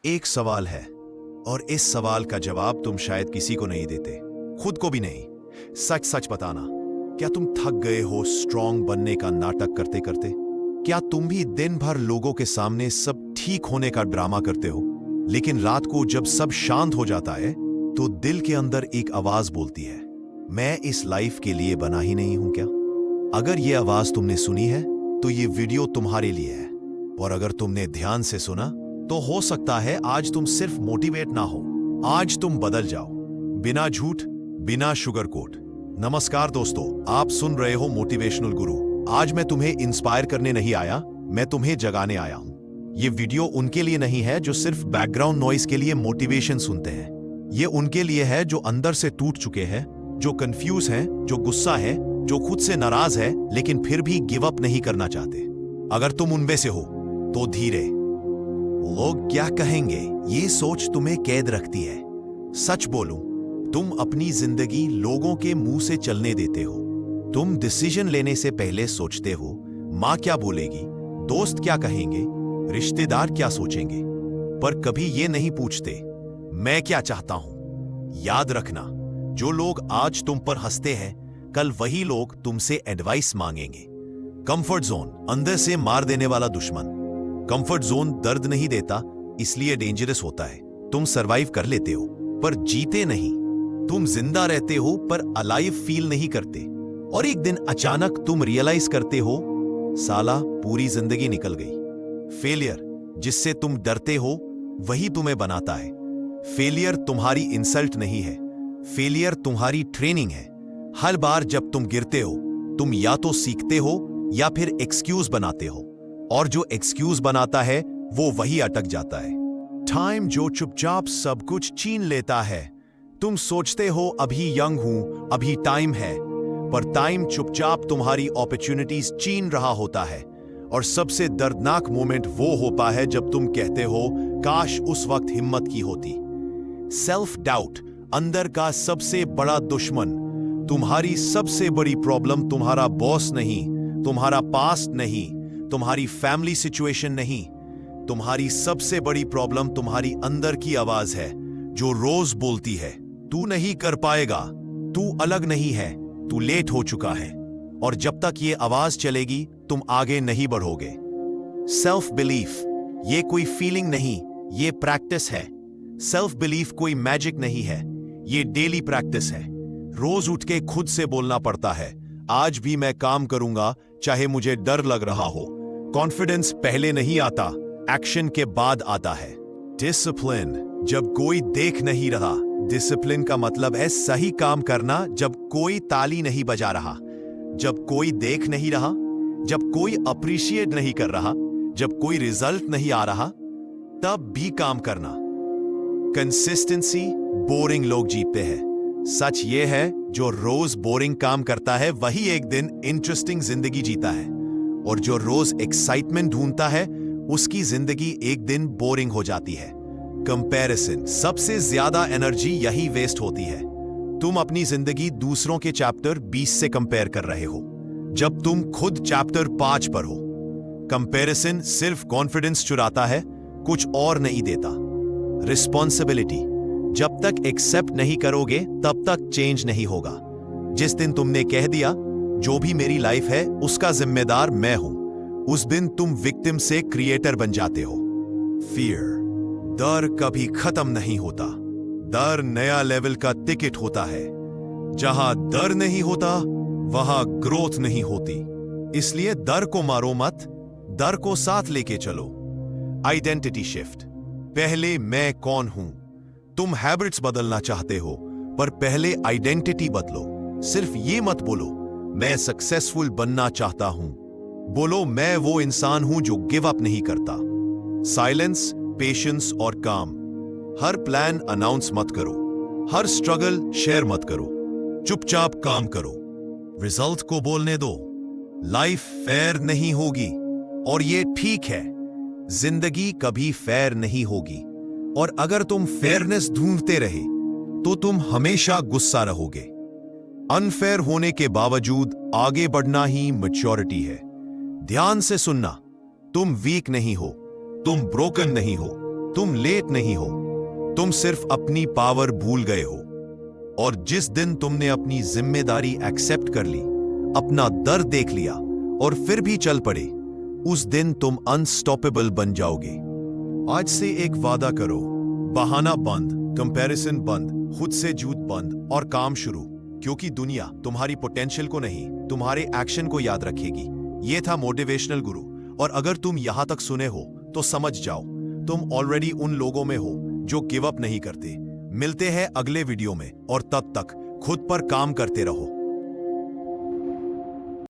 एक सवाल है और इस सवाल का जवाब तुम शायद किसी को नहीं देते, खुद को भी नहीं। सच सच बताना, क्या तुम थक गए हो स्ट्रांग बनने का नाटक करते करते? क्या तुम भी दिन भर लोगों के सामने सब ठीक होने का ड्रामा करते हो, लेकिन रात को जब सब शांत हो जाता है तो दिल के अंदर एक आवाज बोलती है, मैं इस लाइफ के लिए बना ही नहीं हूं क्या? अगर ये आवाज तुमने सुनी है तो ये वीडियो तुम्हारे लिए है, और अगर तुमने ध्यान से सुना तो हो सकता है आज तुम सिर्फ मोटिवेट ना हो, आज तुम बदल जाओ। बिना झूठ, बिना शुगर कोट। नमस्कार दोस्तों, आप सुन रहे हो मोटिवेशनल गुरु। आज मैं तुम्हें इंस्पायर करने नहीं आया, मैं तुम्हें जगाने आया हूं। ये वीडियो उनके लिए नहीं है जो सिर्फ बैकग्राउंड नॉइस के लिए मोटिवेशन सुनते हैं। ये उनके लिए है जो अंदर से टूट चुके हैं, जो कंफ्यूज हैं, जो गुस्सा है, जो खुद से नाराज है लेकिन फिर भी गिव अप नहीं करना चाहते। अगर तुम उनमें से हो तो धीरे, लोग क्या कहेंगे ये सोच तुम्हें कैद रखती है। सच बोलूं, तुम अपनी जिंदगी लोगों के मुंह से चलने देते हो। तुम डिसीजन लेने से पहले सोचते हो, मां क्या बोलेगी, दोस्त क्या कहेंगे, रिश्तेदार क्या सोचेंगे, पर कभी ये नहीं पूछते मैं क्या चाहता हूं। याद रखना, जो लोग आज तुम पर हंसते हैं कल वही लोग तुमसे एडवाइस मांगेंगे। कंफर्ट जोन अंदर से मार देने वाला दुश्मन। कंफर्ट जोन दर्द नहीं देता, इसलिए डेंजरस होता है। तुम सरवाइव कर लेते हो पर जीते नहीं। तुम जिंदा रहते हो पर अलाइव फील नहीं करते। और एक दिन अचानक तुम रियलाइज करते हो, साला पूरी जिंदगी निकल गई। फेलियर जिससे तुम डरते हो वही तुम्हें बनाता है। फेलियर तुम्हारी इंसल्ट नहीं है, फेलियर तुम्हारी ट्रेनिंग है। हर बार जब तुम गिरते हो तुम या तो सीखते हो या फिर एक्सक्यूज बनाते हो, और जो एक्सक्यूज बनाता है वो वही अटक जाता है। टाइम जो चुपचाप सब कुछ छीन लेता है। तुम सोचते हो अभी यंग हूं, अभी टाइम है, पर टाइम चुपचाप तुम्हारी अपॉर्चुनिटीज छीन रहा होता है। और सबसे दर्दनाक मोमेंट वो होता है जब तुम कहते हो काश उस वक्त हिम्मत की होती। सेल्फ डाउट अंदर का सबसे बड़ा दुश्मन। तुम्हारी सबसे बड़ी प्रॉब्लम तुम्हारा बॉस नहीं, तुम्हारा पास्ट नहीं, तुम्हारी फैमिली सिचुएशन नहीं। तुम्हारी सबसे बड़ी प्रॉब्लम तुम्हारी अंदर की आवाज है जो रोज बोलती है, तू नहीं कर पाएगा, तू अलग नहीं है, तू लेट हो चुका है। और जब तक ये आवाज चलेगी तुम आगे नहीं बढ़ोगे। सेल्फ बिलीफ ये कोई फीलिंग नहीं, ये प्रैक्टिस है। सेल्फ बिलीफ कोई मैजिक नहीं है, ये डेली प्रैक्टिस है। रोज उठ के खुद से बोलना पड़ता है, आज भी मैं काम करूंगा चाहे मुझे डर लग रहा हो। कॉन्फिडेंस पहले नहीं आता, एक्शन के बाद आता है। डिसिप्लिन जब कोई देख नहीं रहा। डिसिप्लिन का मतलब है सही काम करना जब कोई ताली नहीं बजा रहा, जब कोई देख नहीं रहा, जब कोई अप्रिशिएट नहीं कर रहा, जब कोई रिजल्ट नहीं आ रहा, तब भी काम करना। कंसिस्टेंसी बोरिंग लोग जीतते हैं। सच ये है, जो रोज बोरिंग काम करता है वही एक दिन इंटरेस्टिंग जिंदगी जीता है, और जो रोज एक्साइटमेंट ढूंढता है उसकी जिंदगी एक दिन बोरिंग हो जाती है। कंपैरिजन सबसे ज्यादा एनर्जी यही वेस्ट होती है। तुम अपनी जिंदगी दूसरों के चैप्टर 20 से कंपेयर कर रहे हो जब तुम खुद चैप्टर 5 पर हो। कंपैरिजन सिर्फ कॉन्फिडेंस चुराता है, कुछ और नहीं देता। रिस्पॉन्सिबिलिटी जब तक एक्सेप्ट नहीं करोगे तब तक चेंज नहीं होगा। जिस दिन तुमने कह दिया जो भी मेरी लाइफ है उसका जिम्मेदार मैं हूं, उस दिन तुम विक्टिम से क्रिएटर बन जाते हो। फियर डर कभी खत्म नहीं होता। डर नया लेवल का टिकट होता है। जहां डर नहीं होता वहां ग्रोथ नहीं होती। इसलिए डर को मारो मत, डर को साथ लेके चलो। आइडेंटिटी शिफ्ट पहले मैं कौन हूं। तुम हैबिट्स बदलना चाहते हो पर पहले आइडेंटिटी बदलो। सिर्फ ये मत बोलो मैं सक्सेसफुल बनना चाहता हूं, बोलो मैं वो इंसान हूं जो गिव अप नहीं करता। साइलेंस, पेशेंस और काम। हर प्लान अनाउंस मत करो, हर स्ट्रगल शेयर मत करो, चुपचाप काम करो। रिजल्ट को बोलने दो। लाइफ फेयर नहीं होगी और ये ठीक है। जिंदगी कभी फेयर नहीं होगी, और अगर तुम फेयरनेस ढूंढते रहे तो तुम हमेशा गुस्सा रहोगे। अनफेयर होने के बावजूद आगे बढ़ना ही मैच्योरिटी है। ध्यान से सुनना, तुम वीक नहीं हो, तुम ब्रोकन नहीं हो, तुम लेट नहीं हो, तुम सिर्फ अपनी पावर भूल गए हो। और जिस दिन तुमने अपनी जिम्मेदारी एक्सेप्ट कर ली, अपना दर्द देख लिया और फिर भी चल पड़े, उस दिन तुम अनस्टॉपेबल बन जाओगे। आज से एक वादा करो, बहाना बंद, कंपैरिजन बंद, खुद से झूठ बंद और काम शुरू। क्योंकि दुनिया तुम्हारी पोटेंशियल को नहीं, तुम्हारे एक्शन को याद रखेगी। यह था मोटिवेशनल गुरु। और अगर तुम यहां तक सुने हो तो समझ जाओ, तुम ऑलरेडी उन लोगों में हो जो गिव अप नहीं करते। मिलते हैं अगले वीडियो में, और तब तक खुद पर काम करते रहो।